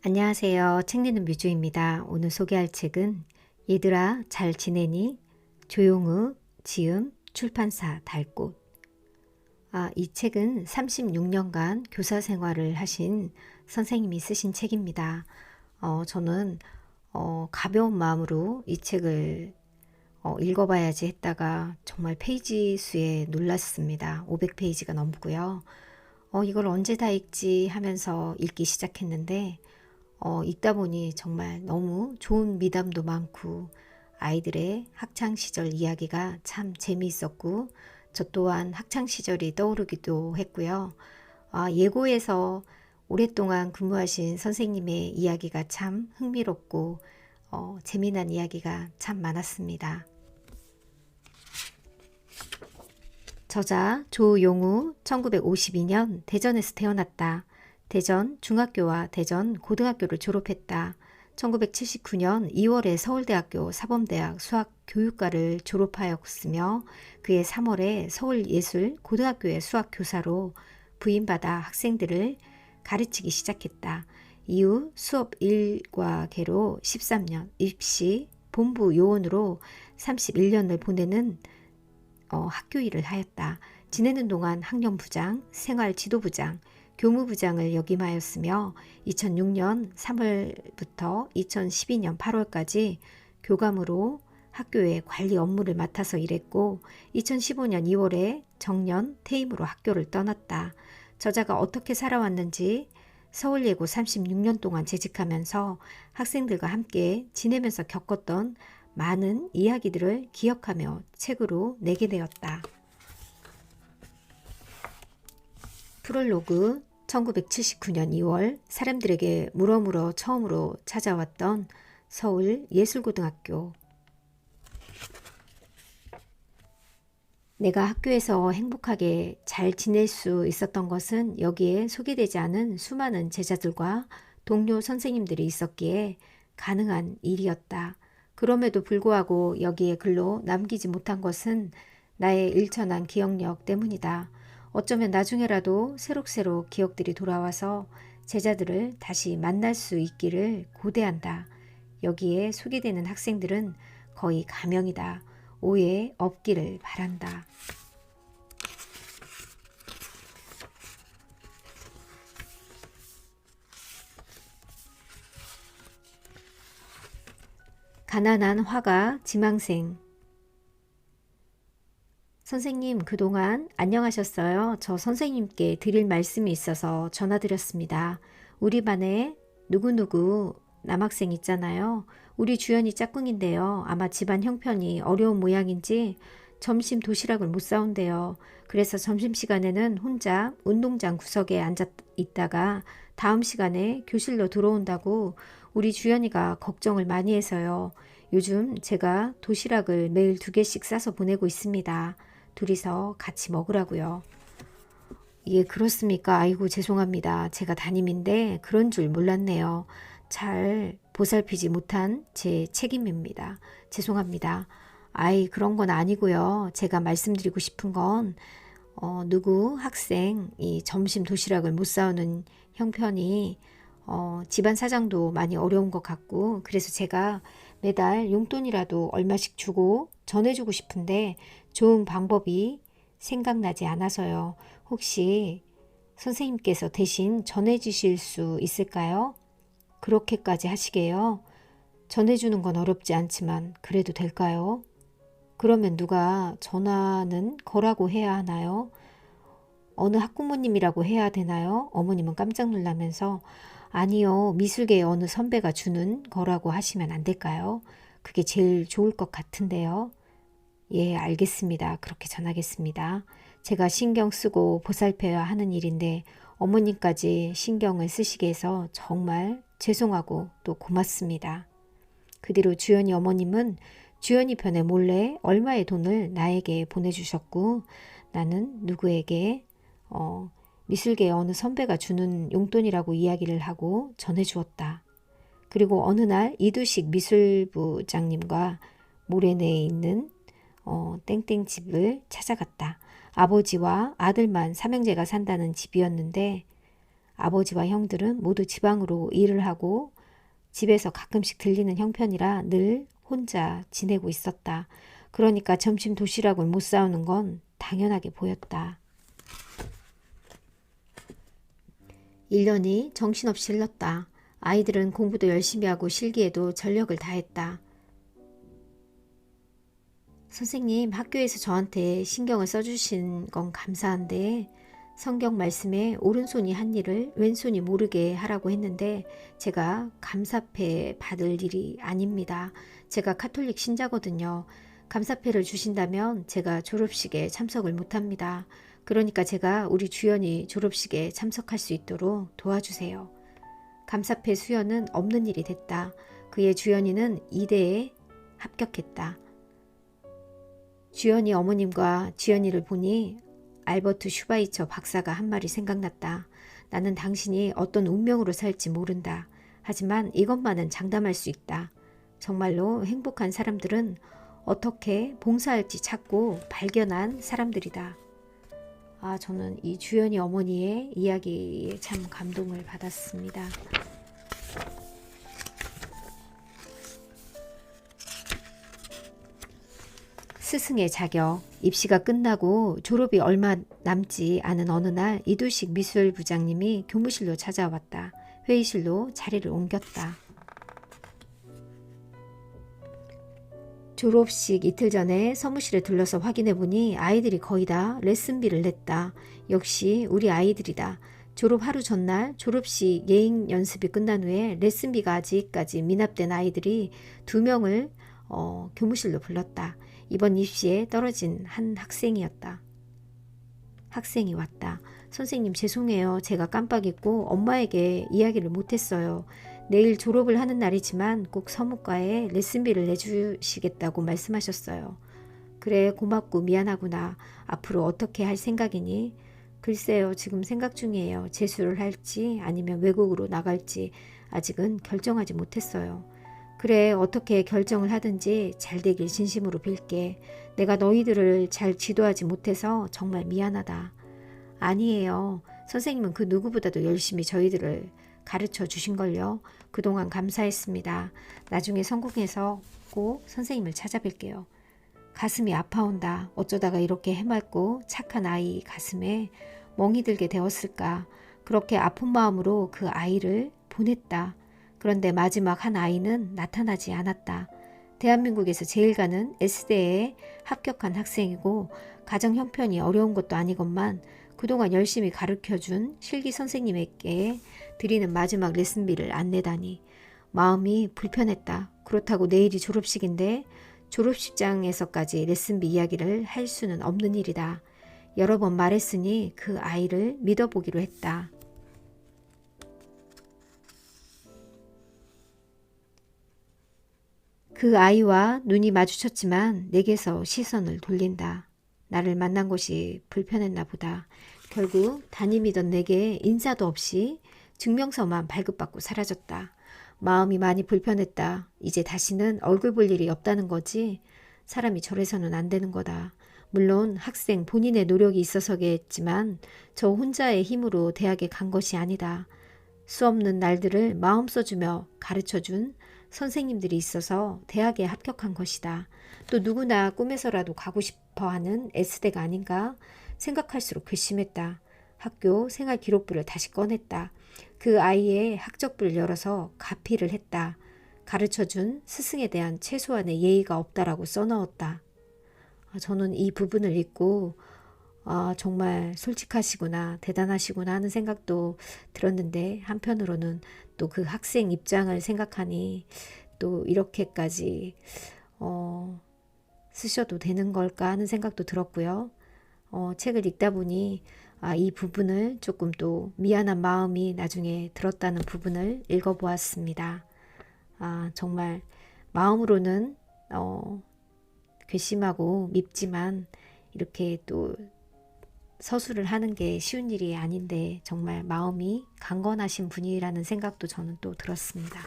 안녕하세요. 책 읽는 뮤주입니다. 오늘 소개할 책은 얘들아 잘 지내니? 조용우, 지음, 출판사 달꽃. 이 책은 36년간 교사 생활을 하신 선생님이 쓰신 책입니다. 저는 가벼운 마음으로 이 책을 읽어봐야지 했다가 정말 페이지 수에 놀랐습니다. 500페이지가 넘고요. 이걸 언제 다 읽지 하면서 읽기 시작했는데 읽다 보니 정말 너무 좋은 미담도 많고 아이들의 학창시절 이야기가 참 재미있었고 저 또한 학창시절이 떠오르기도 했고요. 예고에서 오랫동안 근무하신 선생님의 이야기가 참 흥미롭고 재미난 이야기가 참 많았습니다. 저자 조용우 1952년 대전에서 태어났다. 대전 중학교와 대전 고등학교를 졸업했다. 1979년 2월에 서울대학교 사범대학 수학교육과를 졸업하였으며 그해 3월에 서울예술고등학교의 수학교사로 부임받아 학생들을 가르치기 시작했다. 이후 수업 일과계로 13년, 입시 본부 요원으로 31년을 보내는 학교 일을 하였다. 지내는 동안 학령부장, 생활지도부장, 교무부장을 역임하였으며 2006년 3월부터 2012년 8월까지 교감으로 학교의 관리 업무를 맡아서 일했고 2015년 2월에 정년 퇴임으로 학교를 떠났다. 저자가 어떻게 살아왔는지 서울예고 36년 동안 재직하면서 학생들과 함께 지내면서 겪었던 많은 이야기들을 기억하며 책으로 내게 되었다. 프롤로그 1979년 2월 사람들에게 물어물어 처음으로 찾아왔던 서울예술고등학교. 내가 학교에서 행복하게 잘 지낼 수 있었던 것은 여기에 소개되지 않은 수많은 제자들과 동료 선생님들이 있었기에 가능한 일이었다. 그럼에도 불구하고 여기에 글로 남기지 못한 것은 나의 일천한 기억력 때문이다. 어쩌면 나중에라도 새록새록 기억들이 돌아와서 제자들을 다시 만날 수 있기를 고대한다. 여기에 소개되는 학생들은 거의 가명이다. 오해 없기를 바란다. 가난한 화가 지망생. 선생님, 그동안 안녕하셨어요? 저 선생님께 드릴 말씀이 있어서 전화드렸습니다. 우리 반에 누구누구 남학생 있잖아요. 우리 주연이 짝꿍인데요. 아마 집안 형편이 어려운 모양인지 점심 도시락을 못 사온대요. 그래서 점심시간에는 혼자 운동장 구석에 앉아 있다가 다음 시간에 교실로 들어온다고 우리 주연이가 걱정을 많이 해서요. 요즘 제가 도시락을 매일 2개씩 싸서 보내고 있습니다. 둘이서 같이 먹으라고요. 예, 그렇습니까? 아이고, 죄송합니다. 제가 담임인데 그런 줄 몰랐네요. 잘 보살피지 못한 제 책임입니다. 죄송합니다. 아이, 그런 건 아니고요. 제가 말씀드리고 싶은 건 누구 학생 이 점심 도시락을 못 사오는 형편이 집안 사정도 많이 어려운 것 같고 그래서 제가 매달 용돈이라도 얼마씩 주고 전해주고 싶은데 좋은 방법이 생각나지 않아서요. 혹시 선생님께서 대신 전해주실 수 있을까요? 그렇게까지 하시게요? 전해주는 건 어렵지 않지만 그래도 될까요? 그러면 누가 전화는 거라고 해야 하나요? 어느 학부모님이라고 해야 되나요? 어머님은 깜짝 놀라면서 아니요, 미술계의 어느 선배가 주는 거라고 하시면 안 될까요? 그게 제일 좋을 것 같은데요. 예, 알겠습니다. 그렇게 전하겠습니다. 제가 신경 쓰고 보살펴야 하는 일인데 어머님까지 신경을 쓰시게 해서 정말 죄송하고 또 고맙습니다. 그 뒤로 주연이 어머님은 주연이 편에 몰래 얼마의 돈을 나에게 보내주셨고 나는 누구에게 미술계의 어느 선배가 주는 용돈이라고 이야기를 하고 전해주었다. 그리고 어느 날 이두식 미술부장님과 모래내에 있는 땡땡집을 찾아갔다. 아버지와 아들만 삼형제가 산다는 집이었는데 아버지와 형들은 모두 지방으로 일을 하고 집에서 가끔씩 들리는 형편이라 늘 혼자 지내고 있었다. 그러니까 점심 도시락을 못 싸우는 건 당연하게 보였다. 1년이 정신없이 흘렀다. 아이들은 공부도 열심히 하고 실기에도 전력을 다했다. 선생님, 학교에서 저한테 신경을 써주신 건 감사한데 성경 말씀에 오른손이 한 일을 왼손이 모르게 하라고 했는데 제가 감사패 받을 일이 아닙니다. 제가 카톨릭 신자거든요. 감사패를 주신다면 제가 졸업식에 참석을 못합니다. 그러니까 제가 우리 주연이 졸업식에 참석할 수 있도록 도와주세요. 감사패 수여는 없는 일이 됐다. 그의 주연이는 2대에 합격했다. 주연이 어머님과 주연이를 보니 알버트 슈바이처 박사가 한 말이 생각났다. 나는 당신이 어떤 운명으로 살지 모른다. 하지만 이것만은 장담할 수 있다. 정말로 행복한 사람들은 어떻게 봉사할지 찾고 발견한 사람들이다. 저는 이 주연이 어머니의 이야기에 참 감동을 받았습니다. 스승의 자격, 입시가 끝나고 졸업이 얼마 남지 않은 어느 날 이두식 미술부장님이 교무실로 찾아왔다. 회의실로 자리를 옮겼다. 졸업식 이틀 전에 사무실에 들러서 확인해보니 아이들이 거의 다 레슨비를 냈다. 역시 우리 아이들이다. 졸업 하루 전날 졸업식 예행 연습이 끝난 후에 레슨비가 아직까지 미납된 아이들이 2명을 교무실로 불렀다. 이번 입시에 떨어진 한 학생이었다. 학생이 왔다. 선생님 죄송해요. 제가 깜빡 잊고 엄마에게 이야기를 못했어요. 내일 졸업을 하는 날이지만 꼭 서무과에 레슨비를 내주시겠다고 말씀하셨어요. 그래 고맙고 미안하구나. 앞으로 어떻게 할 생각이니? 글쎄요. 지금 생각 중이에요. 재수를 할지 아니면 외국으로 나갈지 아직은 결정하지 못했어요. 그래 어떻게 결정을 하든지 잘 되길 진심으로 빌게. 내가 너희들을 잘 지도하지 못해서 정말 미안하다. 아니에요. 선생님은 그 누구보다도 열심히 저희들을 가르쳐 주신걸요. 그동안 감사했습니다. 나중에 성공해서 꼭 선생님을 찾아뵐게요. 가슴이 아파온다. 어쩌다가 이렇게 해맑고 착한 아이 가슴에 멍이 들게 되었을까. 그렇게 아픈 마음으로 그 아이를 보냈다. 그런데 마지막 한 아이는 나타나지 않았다. 대한민국에서 제일 가는 S대에 합격한 학생이고 가정 형편이 어려운 것도 아니건만 그동안 열심히 가르쳐준 실기 선생님에게 드리는 마지막 레슨비를 안 내다니 마음이 불편했다. 그렇다고 내일이 졸업식인데 졸업식장에서까지 레슨비 이야기를 할 수는 없는 일이다. 여러 번 말했으니 그 아이를 믿어보기로 했다. 그 아이와 눈이 마주쳤지만 내게서 시선을 돌린다. 나를 만난 것이 불편했나 보다. 결국 담임이던 내게 인사도 없이 증명서만 발급받고 사라졌다. 마음이 많이 불편했다. 이제 다시는 얼굴 볼 일이 없다는 거지. 사람이 저래서는 안 되는 거다. 물론 학생 본인의 노력이 있어서겠지만 저 혼자의 힘으로 대학에 간 것이 아니다. 수없는 날들을 마음 써주며 가르쳐준 선생님들이 있어서 대학에 합격한 것이다. 또 누구나 꿈에서라도 가고 싶어하는 S대가 아닌가 생각할수록 괘씸했다. 학교 생활 기록부를 다시 꺼냈다. 그 아이의 학적부를 열어서 가피를 했다. 가르쳐준 스승에 대한 최소한의 예의가 없다라고 써넣었다. 저는 이 부분을 읽고 정말 솔직하시구나, 대단하시구나 하는 생각도 들었는데 한편으로는 또 그 학생 입장을 생각하니 또 이렇게까지 쓰셔도 되는 걸까 하는 생각도 들었고요. 책을 읽다 보니 이 부분을 조금 또 미안한 마음이 나중에 들었다는 부분을 읽어보았습니다. 정말 마음으로는 괘씸하고 밉지만 이렇게 또 서술을 하는 게 쉬운 일이 아닌데 정말 마음이 강건하신 분이라는 생각도 저는 또 들었습니다.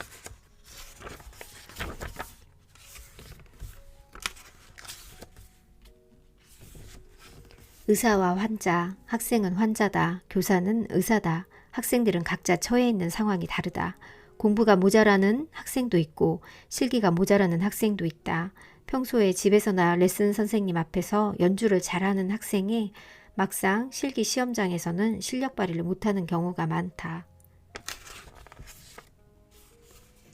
의사와 환자, 학생은 환자다, 교사는 의사다, 학생들은 각자 처해 있는 상황이 다르다. 공부가 모자라는 학생도 있고 실기가 모자라는 학생도 있다. 평소에 집에서나 레슨 선생님 앞에서 연주를 잘하는 학생이 막상 실기 시험장에서는 실력 발휘를 못하는 경우가 많다.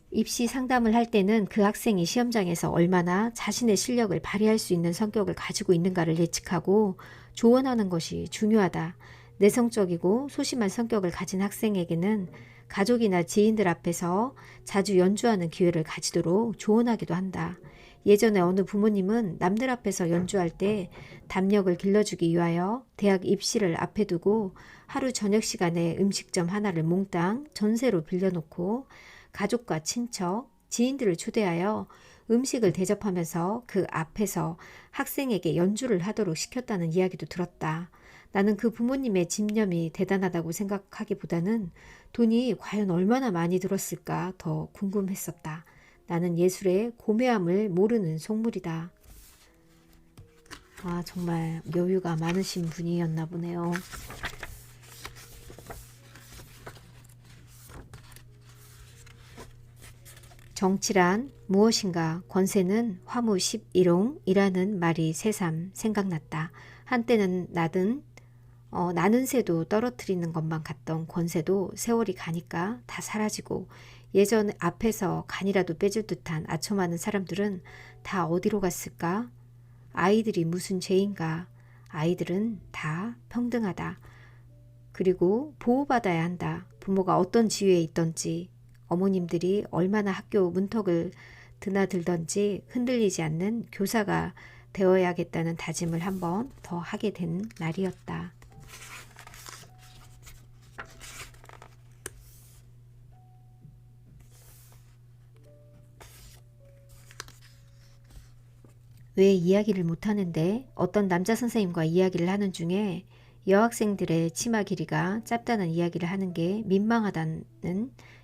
입시 상담을 할 때는 그 학생이 시험장에서 얼마나 자신의 실력을 발휘할 수 있는 성격을 가지고 있는가를 예측하고 조언하는 것이 중요하다. 내성적이고 소심한 성격을 가진 학생에게는 가족이나 지인들 앞에서 자주 연주하는 기회를 가지도록 조언하기도 한다. 예전에 어느 부모님은 남들 앞에서 연주할 때 담력을 길러주기 위하여 대학 입시를 앞에 두고 하루 저녁 시간에 음식점 하나를 몽땅 전세로 빌려놓고 가족과 친척, 지인들을 초대하여 음식을 대접하면서 그 앞에서 학생에게 연주를 하도록 시켰다는 이야기도 들었다. 나는 그 부모님의 집념이 대단하다고 생각하기보다는 돈이 과연 얼마나 많이 들었을까 더 궁금했었다. 나는 예술의 고매함을 모르는 속물이다. 아, 정말 여유가 많으신 분이었나 보네요. 정치란 무엇인가? 권세는 화무 11옹이라는 말이 새삼 생각났다. 한때는 나는 새도 떨어뜨리는 것만 같던 권세도 세월이 가니까 다 사라지고 예전 앞에서 간이라도 빼줄 듯한 아첨하는 사람들은 다 어디로 갔을까? 아이들이 무슨 죄인가? 아이들은 다 평등하다. 그리고 보호받아야 한다. 부모가 어떤 지위에 있던지 어머님들이 얼마나 학교 문턱을 드나들던지 흔들리지 않는 교사가 되어야겠다는 다짐을 한 번 더 하게 된 날이었다. 왜 이야기를 못하는데 어떤 남자 선생님과 이야기를 하는 중에 여학생들의 치마 길이가 짧다는 이야기를 하는 게 민망하다는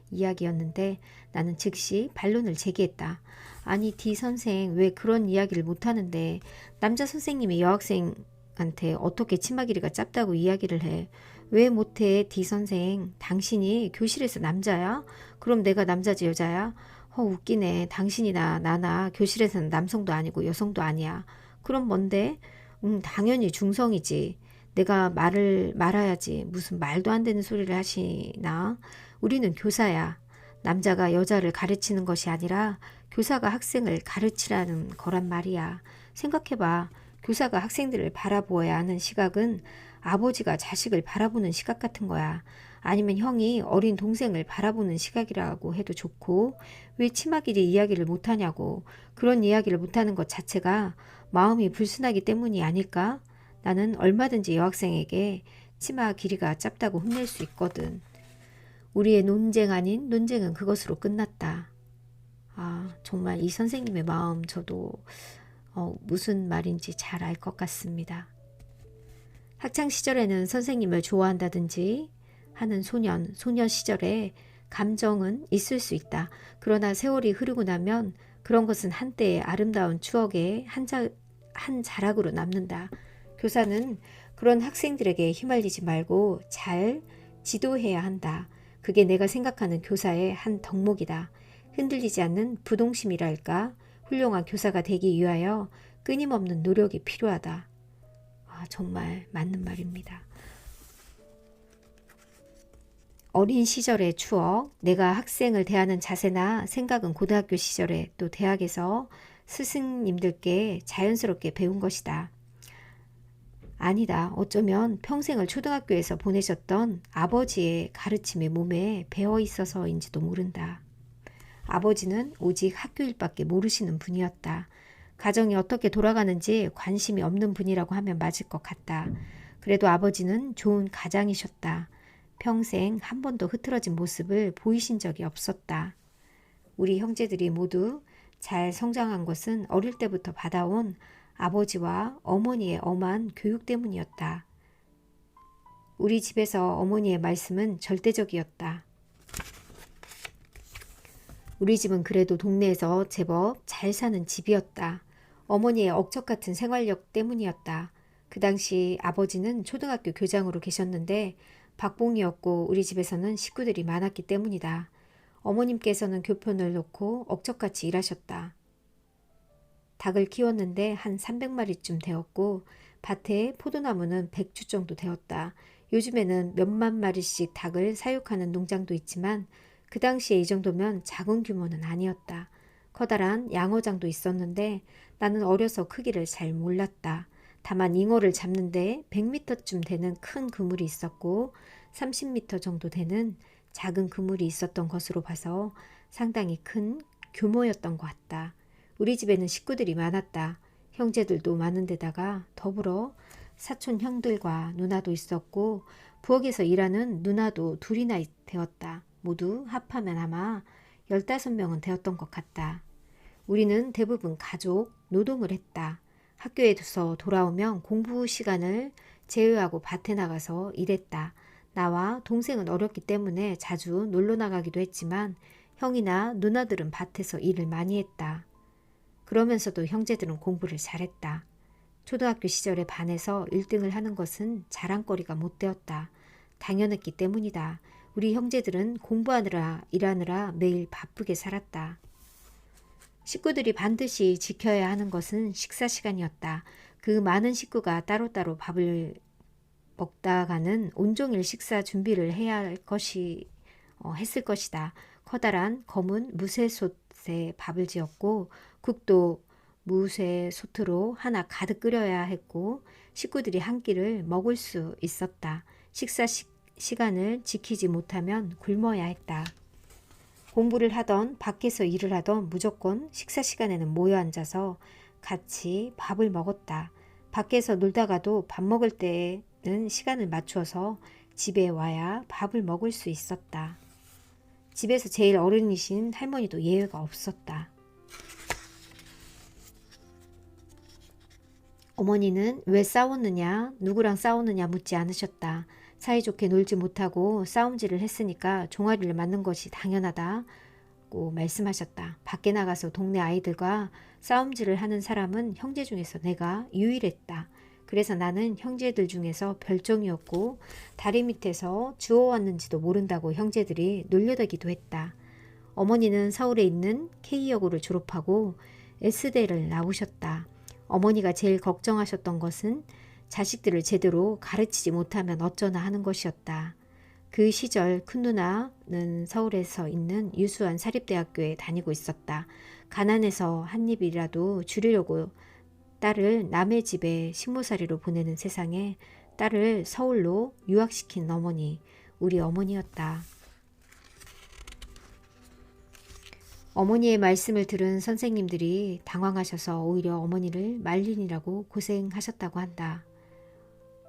이야기였는데 나는 즉시 반론을 제기했다. 아니 D 선생 왜 그런 이야기를 못하는데 남자 선생님이 여학생한테 어떻게 치마 길이가 짧다고 이야기를 해. 왜 못해 D 선생. 당신이 교실에서 남자야? 그럼 내가 남자지 여자야? 웃기네. 당신이나 나나 교실에서는 남성도 아니고 여성도 아니야. 그럼 뭔데? 당연히 중성이지. 내가 말아야지. 무슨 말도 안 되는 소리를 하시나? 우리는 교사야. 남자가 여자를 가르치는 것이 아니라 교사가 학생을 가르치라는 거란 말이야. 생각해봐. 교사가 학생들을 바라보아야 하는 시각은 아버지가 자식을 바라보는 시각 같은 거야. 아니면 형이 어린 동생을 바라보는 시각이라고 해도 좋고 왜 치마 길이 이야기를 못하냐고. 그런 이야기를 못하는 것 자체가 마음이 불순하기 때문이 아닐까? 나는 얼마든지 여학생에게 치마 길이가 짧다고 혼낼 수 있거든. 우리의 논쟁 아닌 논쟁은 그것으로 끝났다. 아, 정말 이 선생님의 마음 저도 무슨 말인지 잘 알 것 같습니다. 학창시절에는 선생님을 좋아한다든지 하는 소년 시절에 감정은 있을 수 있다. 그러나 세월이 흐르고 나면 그런 것은 한때의 아름다운 추억의 한 자락으로 남는다. 교사는 그런 학생들에게 휘말리지 말고 잘 지도해야 한다. 그게 내가 생각하는 교사의 한 덕목이다. 흔들리지 않는 부동심이랄까? 훌륭한 교사가 되기 위하여 끊임없는 노력이 필요하다. 아, 정말 맞는 말입니다. 어린 시절의 추억, 내가 학생을 대하는 자세나 생각은 고등학교 시절에 또 대학에서 스승님들께 자연스럽게 배운 것이다. 아니다. 어쩌면 평생을 초등학교에서 보내셨던 아버지의 가르침이 몸에 배어 있어서인지도 모른다. 아버지는 오직 학교 일밖에 모르시는 분이었다. 가정이 어떻게 돌아가는지 관심이 없는 분이라고 하면 맞을 것 같다. 그래도 아버지는 좋은 가장이셨다. 평생 한 번도 흐트러진 모습을 보이신 적이 없었다. 우리 형제들이 모두 잘 성장한 것은 어릴 때부터 받아온 아버지와 어머니의 엄한 교육 때문이었다. 우리 집에서 어머니의 말씀은 절대적이었다. 우리 집은 그래도 동네에서 제법 잘 사는 집이었다. 어머니의 억척 같은 생활력 때문이었다. 그 당시 아버지는 초등학교 교장으로 계셨는데 박봉이었고 우리 집에서는 식구들이 많았기 때문이다. 어머님께서는 교편을 놓고 억척같이 일하셨다. 닭을 키웠는데 한 300마리쯤 되었고 밭에 포도나무는 100주 정도 되었다. 요즘에는 몇만 마리씩 닭을 사육하는 농장도 있지만 그 당시에 이 정도면 작은 규모는 아니었다. 커다란 양어장도 있었는데 나는 어려서 크기를 잘 몰랐다. 다만 잉어를 잡는데 100m쯤 되는 큰 그물이 있었고 30m 정도 되는 작은 그물이 있었던 것으로 봐서 상당히 큰 규모였던 것 같다. 우리 집에는 식구들이 많았다. 형제들도 많은데다가 더불어 사촌 형들과 누나도 있었고 부엌에서 일하는 누나도 둘이나 되었다. 모두 합하면 아마 15명은 되었던 것 같다. 우리는 대부분 가족 노동을 했다. 학교에서 돌아오면 공부 시간을 제외하고 밭에 나가서 일했다. 나와 동생은 어렸기 때문에 자주 놀러 나가기도 했지만 형이나 누나들은 밭에서 일을 많이 했다. 그러면서도 형제들은 공부를 잘했다. 초등학교 시절에 반에서 1등을 하는 것은 자랑거리가 못 되었다. 당연했기 때문이다. 우리 형제들은 공부하느라 일하느라 매일 바쁘게 살았다. 식구들이 반드시 지켜야 하는 것은 식사 시간이었다. 그 많은 식구가 따로따로 밥을 먹다가는 온종일 식사 준비를 해야 할 했을 것이다. 커다란 검은 무쇠솥에 밥을 지었고 국도 무쇠솥으로 하나 가득 끓여야 했고 식구들이 한 끼를 먹을 수 있었다. 식사 시간을 지키지 못하면 굶어야 했다. 공부를 하던 밖에서 일을 하던 무조건 식사 시간에는 모여 앉아서 같이 밥을 먹었다. 밖에서 놀다가도 밥 먹을 때는 시간을 맞추어서 집에 와야 밥을 먹을 수 있었다. 집에서 제일 어른이신 할머니도 예외가 없었다. 어머니는 왜 싸웠느냐, 누구랑 싸웠느냐 묻지 않으셨다. 사이좋게 놀지 못하고 싸움질을 했으니까 종아리를 맞는 것이 당연하다고 말씀하셨다. 밖에 나가서 동네 아이들과 싸움질을 하는 사람은 형제 중에서 내가 유일했다. 그래서 나는 형제들 중에서 별종이었고 다리 밑에서 주워왔는지도 모른다고 형제들이 놀려대기도 했다. 어머니는 서울에 있는 K여고를 졸업하고 S대를 나오셨다. 어머니가 제일 걱정하셨던 것은 자식들을 제대로 가르치지 못하면 어쩌나 하는 것이었다. 그 시절 큰 누나는 서울에서 있는 유수한 사립대학교에 다니고 있었다. 가난해서 한 입이라도 줄이려고 딸을 남의 집에 식모살이로 보내는 세상에 딸을 서울로 유학시킨 어머니, 우리 어머니였다. 어머니의 말씀을 들은 선생님들이 당황하셔서 오히려 어머니를 말린이라고 고생하셨다고 한다.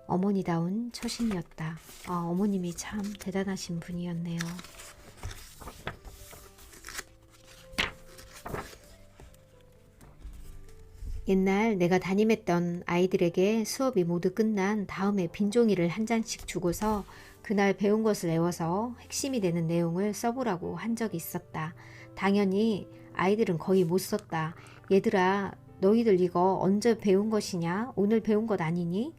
어머니다운 처신이었다. 어머님이 참 대단하신 분이었네요. 옛날 내가 담임했던 아이들에게 수업이 모두 끝난 다음에 빈 종이를 한 장씩 주고서 그날 배운 것을 외워서 핵심이 되는 내용을 써보라고 한 적이 있었다. 당연히 아이들은 거의 못 썼다. 얘들아, 너희들 이거 언제 배운 것이냐? 오늘 배운 것 아니니?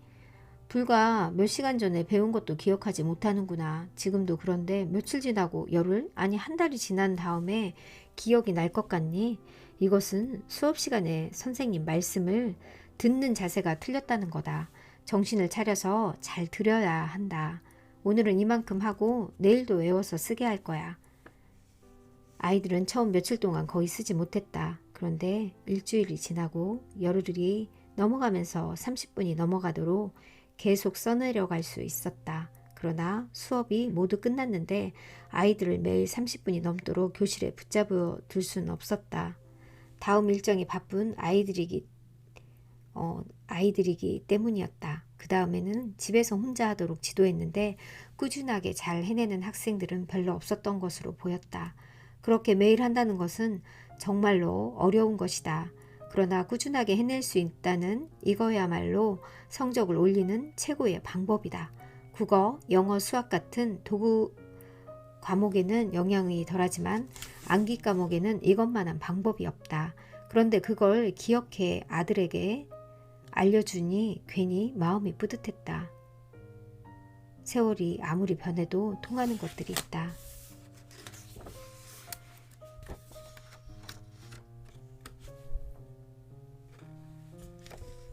불과 몇 시간 전에 배운 것도 기억하지 못하는구나. 지금도 그런데 며칠 지나고 열흘? 아니 한 달이 지난 다음에 기억이 날 것 같니? 이것은 수업 시간에 선생님 말씀을 듣는 자세가 틀렸다는 거다. 정신을 차려서 잘 들어야 한다. 오늘은 이만큼 하고 내일도 외워서 쓰게 할 거야. 아이들은 처음 며칠 동안 거의 쓰지 못했다. 그런데 일주일이 지나고 열흘이 넘어가면서 30분이 넘어가도록 계속 써내려갈 수 있었다. 그러나 수업이 모두 끝났는데 아이들을 매일 30분이 넘도록 교실에 붙잡아 둘 수는 없었다. 다음 일정이 바쁜 아이들이기 때문이었다. 그 다음에는 집에서 혼자 하도록 지도했는데 꾸준하게 잘 해내는 학생들은 별로 없었던 것으로 보였다. 그렇게 매일 한다는 것은 정말로 어려운 것이다. 그러나 꾸준하게 해낼 수 있다는 이거야말로 성적을 올리는 최고의 방법이다. 국어, 영어, 수학 같은 도구 과목에는 영향이 덜하지만 암기 과목에는 이것만한 방법이 없다. 그런데 그걸 기억해 아들에게 알려주니 괜히 마음이 뿌듯했다. 세월이 아무리 변해도 통하는 것들이 있다.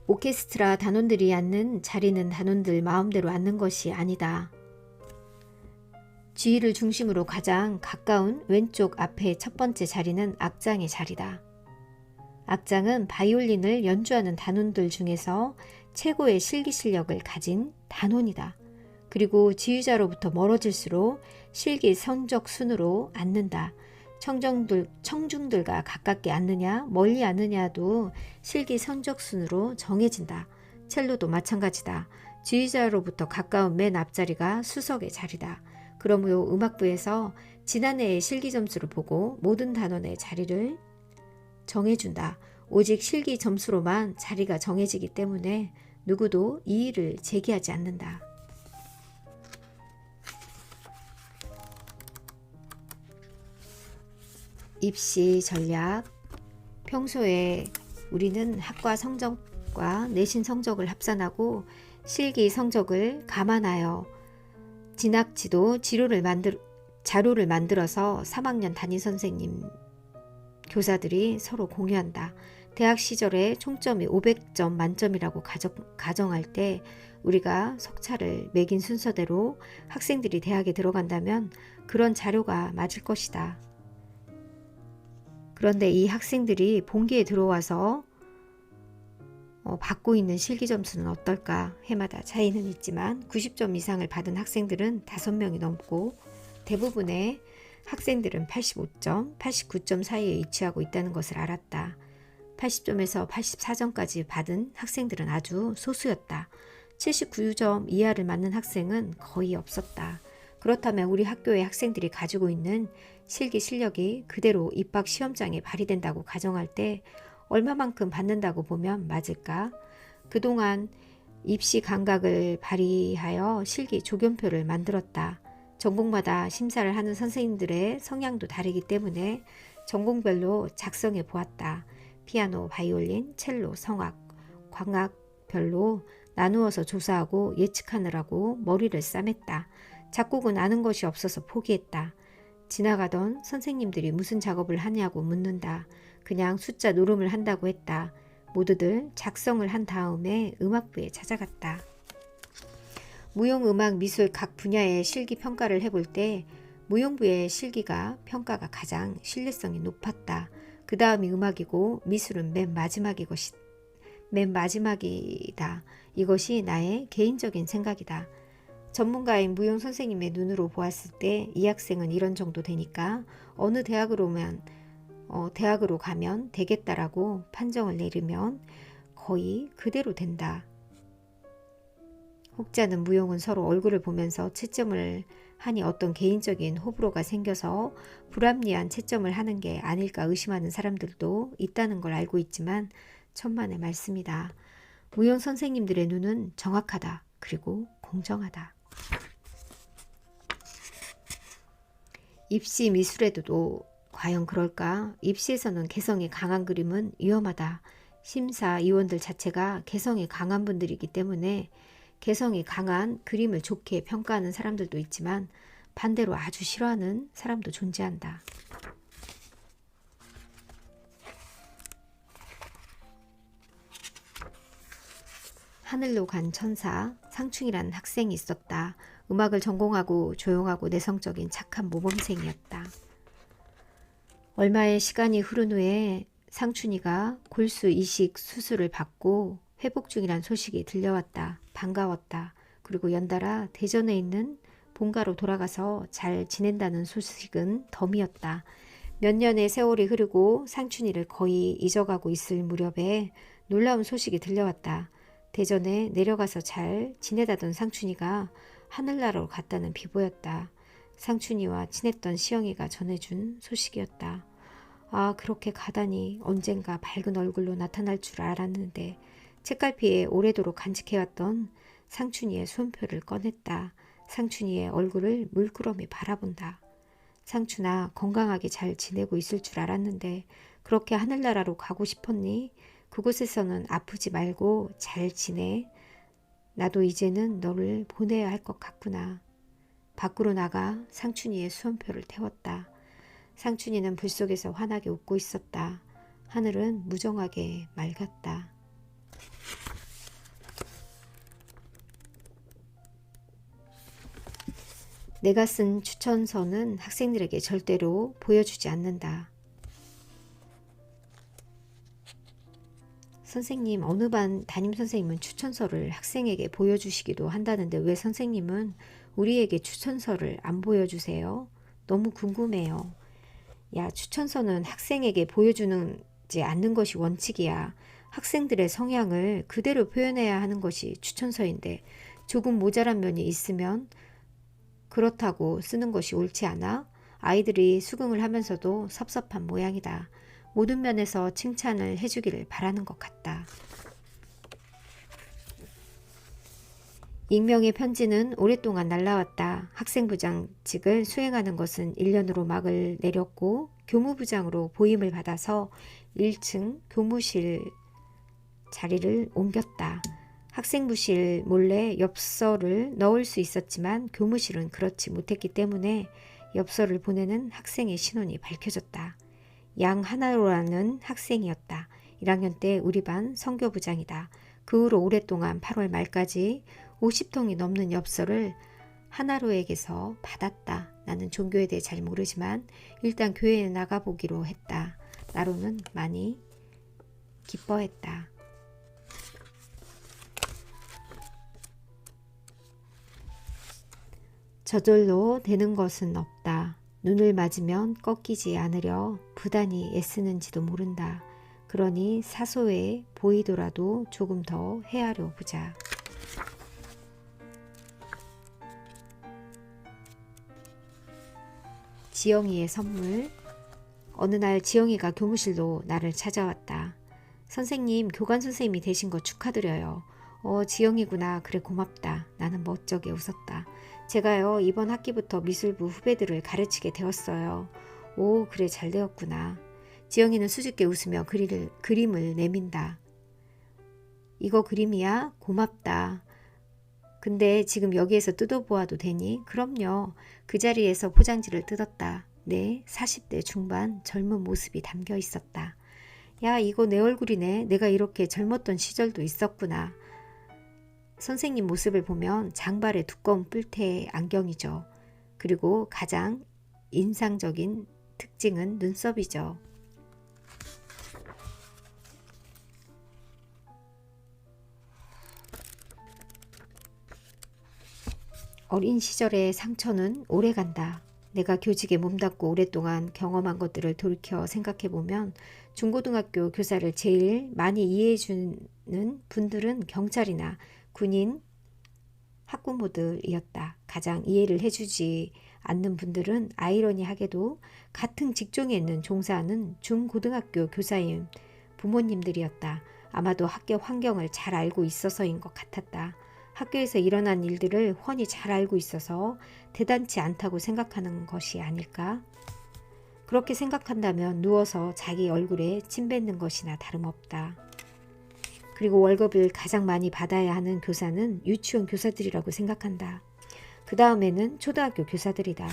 오케스트라 단원들이 앉는 자리는 단원들 마음대로 앉는 것이 아니다. 주위를 중심으로 가장 가까운 왼쪽 앞에 첫 번째 자리는 악장의 자리다. 악장은 바이올린을 연주하는 단원들 중에서 최고의 실기 실력을 가진 단원이다. 그리고 지휘자로부터 멀어질수록 실기 성적 순으로 앉는다. 청중들과 가깝게 앉느냐 멀리 앉느냐도 실기 성적 순으로 정해진다. 첼로도 마찬가지다. 지휘자로부터 가까운 맨 앞자리가 수석의 자리다. 그러므로 음악부에서 지난해의 실기 점수를 보고 모든 단원의 자리를 정해준다. 오직 실기 점수로만 자리가 정해지기 때문에 누구도 이의를 제기하지 않는다. 입시 전략. 평소에 우리는 학과 성적과 내신 성적을 합산하고 실기 성적을 감안하여 진학지도 자료를 만들어서 3학년 담임선생님, 교사들이 서로 공유한다. 대학 시절에 총점이 500점 만점이라고 가정할 때 우리가 석차를 매긴 순서대로 학생들이 대학에 들어간다면 그런 자료가 맞을 것이다. 그런데 이 학생들이 본기에 들어와서 받고 있는 실기 점수는 어떨까? 해마다 차이는 있지만 90점 이상을 받은 학생들은 5명이 넘고 대부분의 학생들은 85점, 89점 사이에 위치하고 있다는 것을 알았다. 80점에서 84점까지 받은 학생들은 아주 소수였다. 79점 이하를 맞는 학생은 거의 없었다. 그렇다면 우리 학교의 학생들이 가지고 있는 실기 실력이 그대로 입학 시험장에 발휘된다고 가정할 때 얼마만큼 받는다고 보면 맞을까? 그동안 입시 감각을 발휘하여 실기 조견표를 만들었다. 전공마다 심사를 하는 선생님들의 성향도 다르기 때문에 전공별로 작성해 보았다. 피아노, 바이올린, 첼로, 성악, 광악별로 나누어서 조사하고 예측하느라고 머리를 싸맸다. 작곡은 아는 것이 없어서 포기했다. 지나가던 선생님들이 무슨 작업을 하냐고 묻는다. 그냥 숫자 노름을 한다고 했다. 모두들 작성을 한 다음에 음악부에 찾아갔다. 무용, 음악, 미술 각 분야의 실기 평가를 해볼 때 무용부의 실기가 평가가 가장 신뢰성이 높았다. 그 다음이 음악이고 미술은 맨 마지막이다. 이것이 나의 개인적인 생각이다. 전문가인 무용 선생님의 눈으로 보았을 때 이 학생은 이런 정도 되니까 어느 대학으로 가면 되겠다라고 판정을 내리면 거의 그대로 된다. 혹자는 무용은 서로 얼굴을 보면서 채점을 하니 어떤 개인적인 호불호가 생겨서 불합리한 채점을 하는 게 아닐까 의심하는 사람들도 있다는 걸 알고 있지만 천만의 말씀이다. 무용 선생님들의 눈은 정확하다. 그리고 공정하다. 입시 미술에도 과연 그럴까? 입시에서는 개성이 강한 그림은 위험하다. 심사위원들 자체가 개성이 강한 분들이기 때문에 개성이 강한 그림을 좋게 평가하는 사람들도 있지만 반대로 아주 싫어하는 사람도 존재한다. 하늘로 간 천사 상충이라는 학생이 있었다. 음악을 전공하고 조용하고 내성적인 착한 모범생이었다. 얼마의 시간이 흐른 후에 상춘이가 골수 이식 수술을 받고 회복 중이란 소식이 들려왔다. 반가웠다. 그리고 연달아 대전에 있는 본가로 돌아가서 잘 지낸다는 소식은 덤이었다. 몇 년의 세월이 흐르고 상춘이를 거의 잊어가고 있을 무렵에 놀라운 소식이 들려왔다. 대전에 내려가서 잘 지내다던 상춘이가 하늘나라로 갔다는 비보였다. 상춘이와 친했던 시영이가 전해준 소식이었다. 아, 그렇게 가다니 언젠가 밝은 얼굴로 나타날 줄 알았는데 책갈피에 오래도록 간직해왔던 상춘이의 손표를 꺼냈다. 상춘이의 얼굴을 물끄러미 바라본다. 상춘아, 건강하게 잘 지내고 있을 줄 알았는데 그렇게 하늘나라로 가고 싶었니? 그곳에서는 아프지 말고 잘 지내. 나도 이제는 너를 보내야 할 것 같구나. 밖으로 나가 상춘이의 수험표를 태웠다. 상춘이는 불 속에서 환하게 웃고 있었다. 하늘은 무정하게 맑았다. 내가 쓴 추천서는 학생들에게 절대로 보여주지 않는다. 선생님, 어느 반 담임선생님은 추천서를 학생에게 보여주시기도 한다는데 왜 선생님은 우리에게 추천서를 안 보여주세요? 너무 궁금해요. 야, 추천서는 학생에게 보여주지 않는 것이 원칙이야. 학생들의 성향을 그대로 표현해야 하는 것이 추천서인데 조금 모자란 면이 있으면 그렇다고 쓰는 것이 옳지 않아? 아이들이 수긍을 하면서도 섭섭한 모양이다. 모든 면에서 칭찬을 해주기를 바라는 것 같다. 익명의 편지는 오랫동안 날라왔다. 학생부장직을 수행하는 것은 1년으로 막을 내렸고 교무부장으로 보임을 받아서 1층 교무실 자리를 옮겼다. 학생부실 몰래 엽서를 넣을 수 있었지만 교무실은 그렇지 못했기 때문에 엽서를 보내는 학생의 신원이 밝혀졌다. 양하나로라는 학생이었다. 1학년 때 우리 반 성교부장이다. 그 후로 오랫동안 8월 말까지 50통이 넘는 엽서를 하나로에게서 받았다. 나는 종교에 대해 잘 모르지만 일단 교회에 나가보기로 했다. 나로는 많이 기뻐했다. 저절로 되는 것은 없다. 눈을 맞으면 꺾이지 않으려 부단히 애쓰는지도 모른다. 그러니 사소해 보이더라도 조금 더 헤아려 보자. 지영이의 선물. 어느 날 지영이가 교무실로 나를 찾아왔다. 선생님, 교관 선생님이 되신 거 축하드려요. 지영이구나. 그래, 고맙다. 나는 멋쩍게 웃었다. 제가요, 이번 학기부터 미술부 후배들을 가르치게 되었어요. 오, 그래, 잘 되었구나. 지영이는 수줍게 웃으며 그림을 내민다. 이거 그림이야? 고맙다. 근데 지금 여기에서 뜯어보아도 되니? 그럼요. 그 자리에서 포장지를 뜯었다. 내 40대 중반 젊은 모습이 담겨 있었다. 야, 이거 내 얼굴이네. 내가 이렇게 젊었던 시절도 있었구나. 선생님 모습을 보면 장발의 두꺼운 뿔테 안경이죠. 그리고 가장 인상적인 특징은 눈썹이죠. 어린 시절의 상처는 오래간다. 내가 교직에 몸담고 오랫동안 경험한 것들을 돌이켜 생각해보면 중고등학교 교사를 제일 많이 이해해주는 분들은 경찰이나 군인, 학부모들이었다. 가장 이해를 해주지 않는 분들은 아이러니하게도 같은 직종에 있는 종사하는 중고등학교 교사인 부모님들이었다. 아마도 학교 환경을 잘 알고 있어서인 것 같았다. 학교에서 일어난 일들을 훤히 잘 알고 있어서 대단치 않다고 생각하는 것이 아닐까? 그렇게 생각한다면 누워서 자기 얼굴에 침 뱉는 것이나 다름없다. 그리고 월급을 가장 많이 받아야 하는 교사는 유치원 교사들이라고 생각한다. 그 다음에는 초등학교 교사들이다.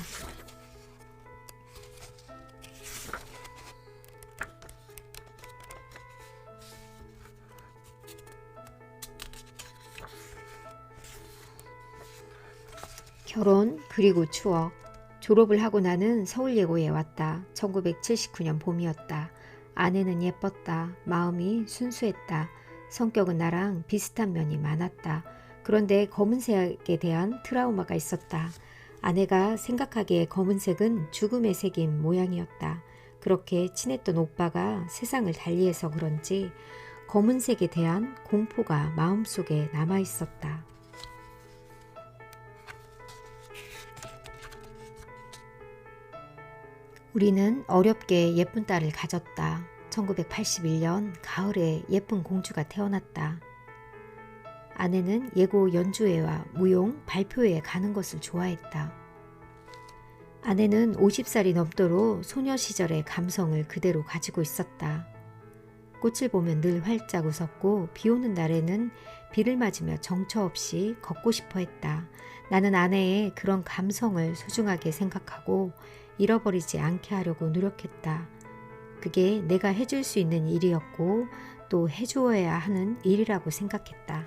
결혼 그리고 추억. 졸업을 하고 나는 서울예고에 왔다. 1979년 봄이었다. 아내는 예뻤다. 마음이 순수했다. 성격은 나랑 비슷한 면이 많았다. 그런데 검은색에 대한 트라우마가 있었다. 아내가 생각하기에 검은색은 죽음의 색인 모양이었다. 그렇게 친했던 오빠가 세상을 달리해서 그런지 검은색에 대한 공포가 마음속에 남아있었다. 우리는 어렵게 예쁜 딸을 가졌다. 1981년 가을에 예쁜 공주가 태어났다. 아내는 예고 연주회와 무용 발표회에 가는 것을 좋아했다. 아내는 50살이 넘도록 소녀 시절의 감성을 그대로 가지고 있었다. 꽃을 보면 늘 활짝 웃었고 비 오는 날에는 비를 맞으며 정처 없이 걷고 싶어 했다. 나는 아내의 그런 감성을 소중하게 생각하고 잃어버리지 않게 하려고 노력했다. 그게 내가 해줄 수 있는 일이었고 또 해주어야 하는 일이라고 생각했다.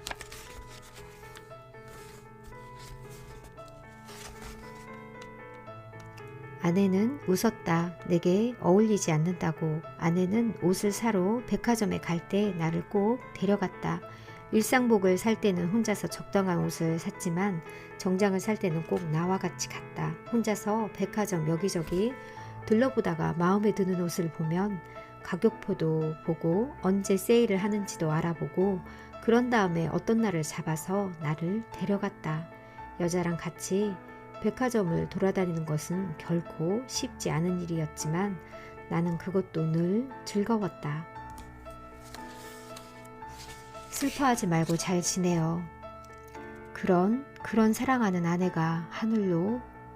아내는 웃었다. 내게 어울리지 않는다고. 아내는 옷을 사러 백화점에 갈 때 나를 꼭 데려갔다. 일상복을 살 때는 혼자서 적당한 옷을 샀지만 정장을 살 때는 꼭 나와 같이 갔다. 혼자서 백화점 여기저기 둘러보다가 마음에 드는 옷을 보면 가격표도 보고 언제 세일을 하는지도 알아보고 그런 다음에 어떤 날을 잡아서 나를 데려갔다. 여자랑 같이 백화점을 돌아다니는 것은 결코 쉽지 않은 일이었지만 나는 그것도 늘 즐거웠다. 슬퍼하지 말고 잘 지내요. 그런 사랑하는 아내가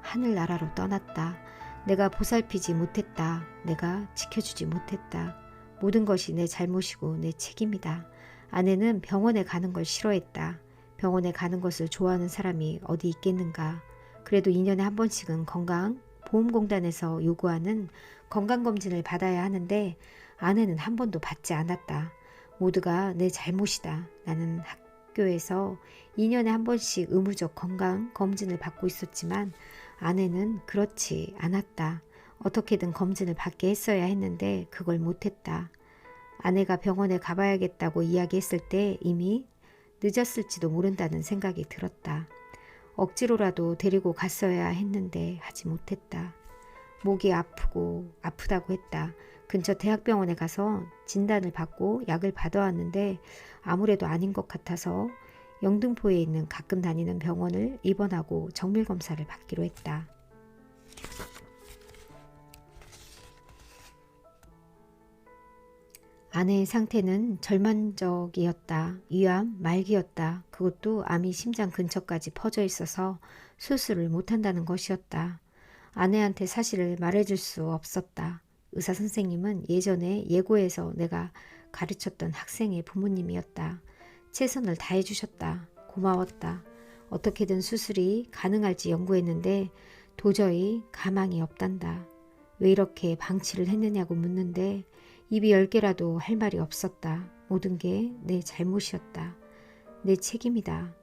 하늘나라로 떠났다. 내가 보살피지 못했다. 내가 지켜주지 못했다. 모든 것이 내 잘못이고 내 책임이다. 아내는 병원에 가는 걸 싫어했다. 병원에 가는 것을 좋아하는 사람이 어디 있겠는가. 그래도 2년에 한 번씩은 건강보험공단에서 요구하는 건강검진을 받아야 하는데 아내는 한 번도 받지 않았다. 모두가 내 잘못이다. 나는 학교에서 2년에 한 번씩 의무적 건강검진을 받고 있었지만 아내는 그렇지 않았다. 어떻게든 검진을 받게 했어야 했는데 그걸 못했다. 아내가 병원에 가봐야겠다고 이야기했을 때 이미 늦었을지도 모른다는 생각이 들었다. 억지로라도 데리고 갔어야 했는데 하지 못했다. 목이 아프다고 했다. 근처 대학병원에 가서 진단을 받고 약을 받아왔는데 아무래도 아닌 것 같아서 영등포에 있는 가끔 다니는 병원을 입원하고 정밀검사를 받기로 했다. 아내의 상태는 절망적이었다. 위암 말기였다. 그것도 암이 심장 근처까지 퍼져 있어서 수술을 못한다는 것이었다. 아내한테 사실을 말해줄 수 없었다. 의사 선생님은 예전에 예고에서 내가 가르쳤던 학생의 부모님이었다. 최선을 다해주셨다. 고마웠다. 어떻게든 수술이 가능할지 연구했는데 도저히 가망이 없단다. 왜 이렇게 방치를 했느냐고 묻는데 입이 10개라도 할 말이 없었다. 모든 게 내 잘못이었다. 내 책임이다.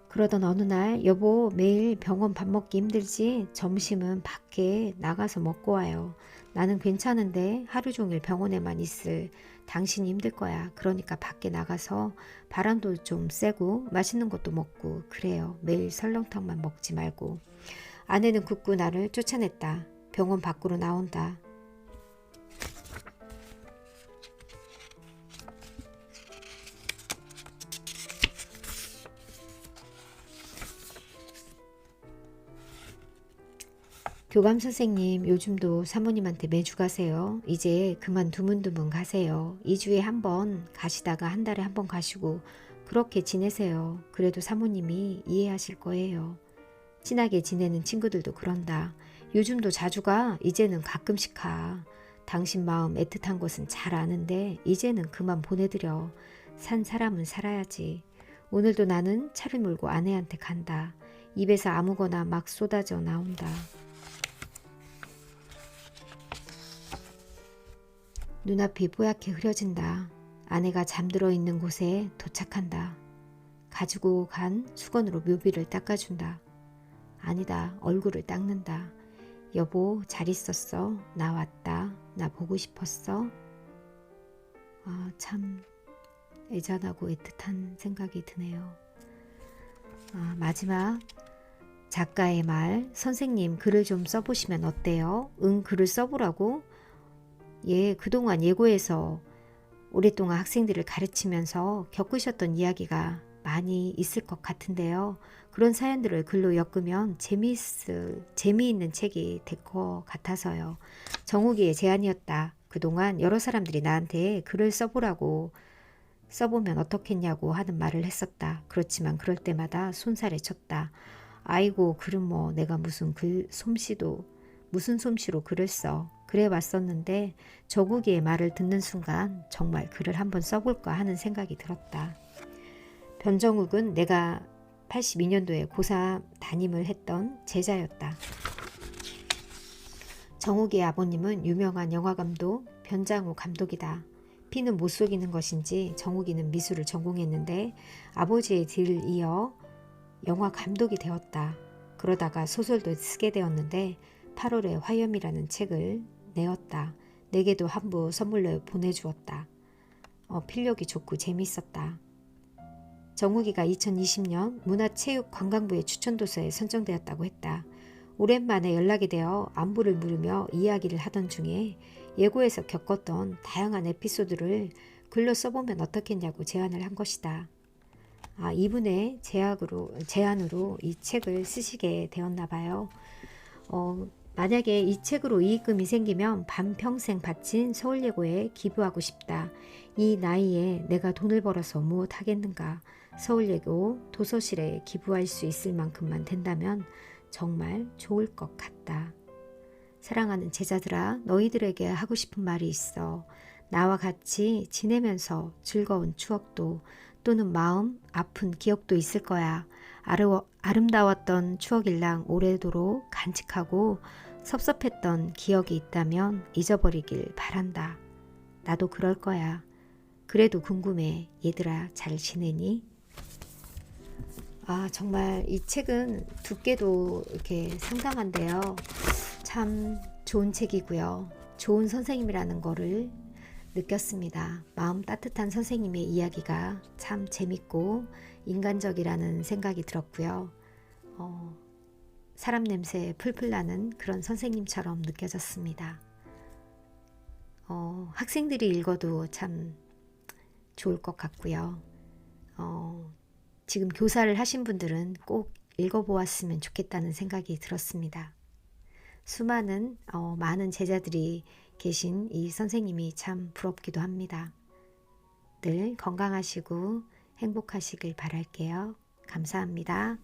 그러던 어느 날 여보 매일 병원 밥 먹기 힘들지? 점심은 밖에 나가서 먹고 와요. 나는 괜찮은데 하루 종일 병원에만 있을 당신이 힘들 거야. 그러니까 밖에 나가서 바람도 좀 쐬고 맛있는 것도 먹고 그래요. 매일 설렁탕만 먹지 말고. 아내는 굳고 나를 쫓아냈다. 병원 밖으로 나온다. 교감 선생님 요즘도 사모님한테 매주 가세요. 이제 그만 드문드문 가세요. 2주에 한 번 가시다가 한 달에 한 번 가시고 그렇게 지내세요. 그래도 사모님이 이해하실 거예요. 친하게 지내는 친구들도 그런다. 요즘도 자주 가. 이제는 가끔씩 가. 당신 마음 애틋한 것은 잘 아는데 이제는 그만 보내드려. 산 사람은 살아야지. 오늘도 나는 차를 몰고 아내한테 간다. 입에서 아무거나 막 쏟아져 나온다. 눈앞이 뽀얗게 흐려진다. 아내가 잠들어 있는 곳에 도착한다. 가지고 간 수건으로 묘비를 닦아준다. 아니다. 얼굴을 닦는다. 여보 잘 있었어? 나 왔다. 나 보고 싶었어? 참 애잔하고 애틋한 생각이 드네요. 마지막 작가의 말. 선생님 글을 좀 써보시면 어때요? 응 글을 써보라고? 예, 그동안 예고에서 오랫동안 학생들을 가르치면서 겪으셨던 이야기가 많이 있을 것 같은데요. 그런 사연들을 글로 엮으면 재미있는 책이 될 것 같아서요. 정욱이의 제안이었다. 그동안 여러 사람들이 나한테 글을 써보라고 써보면 어떻겠냐고 하는 말을 했었다. 그렇지만 그럴 때마다 손살에 쳤다. 아이고 글은 뭐 내가 무슨 솜씨로 글을 써. 그래 왔었는데 조국이의 말을 듣는 순간 정말 글을 한번 써볼까 하는 생각이 들었다. 변정욱은 내가 82년도에 고3 담임을 했던 제자였다. 정욱이의 아버님은 유명한 영화감독 변장우 감독이다. 피는 못 속이는 것인지 정욱이는 미술을 전공했는데 아버지의 뒤를 이어 영화 감독이 되었다. 그러다가 소설도 쓰게 되었는데 8월의 화염이라는 책을 내었다. 내게도 한 부 선물로 보내주었다. 필력이 좋고 재미있었다. 정욱이가 2020년 문화체육관광부의 추천도서에 선정되었다고 했다. 오랜만에 연락이 되어 안부를 물으며 이야기를 하던 중에 예고에서 겪었던 다양한 에피소드를 글로 써보면 어떻겠냐고 제안을 한 것이다. 이분의 제안으로 이 책을 쓰시게 되었나 봐요. 만약에 이 책으로 이익금이 생기면 반평생 바친 서울예고에 기부하고 싶다. 이 나이에 내가 돈을 벌어서 무엇 하겠는가. 서울예고 도서실에 기부할 수 있을 만큼만 된다면 정말 좋을 것 같다. 사랑하는 제자들아, 너희들에게 하고 싶은 말이 있어. 나와 같이 지내면서 즐거운 추억도 또는 마음 아픈 기억도 있을 거야. 아름다웠던 추억일랑 오래도록 간직하고 섭섭했던 기억이 있다면 잊어버리길 바란다. 나도 그럴 거야. 그래도 궁금해. 얘들아, 잘 지내니? 정말 이 책은 두께도 이렇게 상당한데요. 참 좋은 책이고요. 좋은 선생님이라는 거를 느꼈습니다. 마음 따뜻한 선생님의 이야기가 참 재밌고 인간적이라는 생각이 들었고요. 사람 냄새 풀풀 나는 그런 선생님처럼 느껴졌습니다. 학생들이 읽어도 참 좋을 것 같고요. 지금 교사를 하신 분들은 꼭 읽어보았으면 좋겠다는 생각이 들었습니다. 많은 제자들이 계신 이 선생님이 참 부럽기도 합니다. 늘 건강하시고 행복하시길 바랄게요. 감사합니다.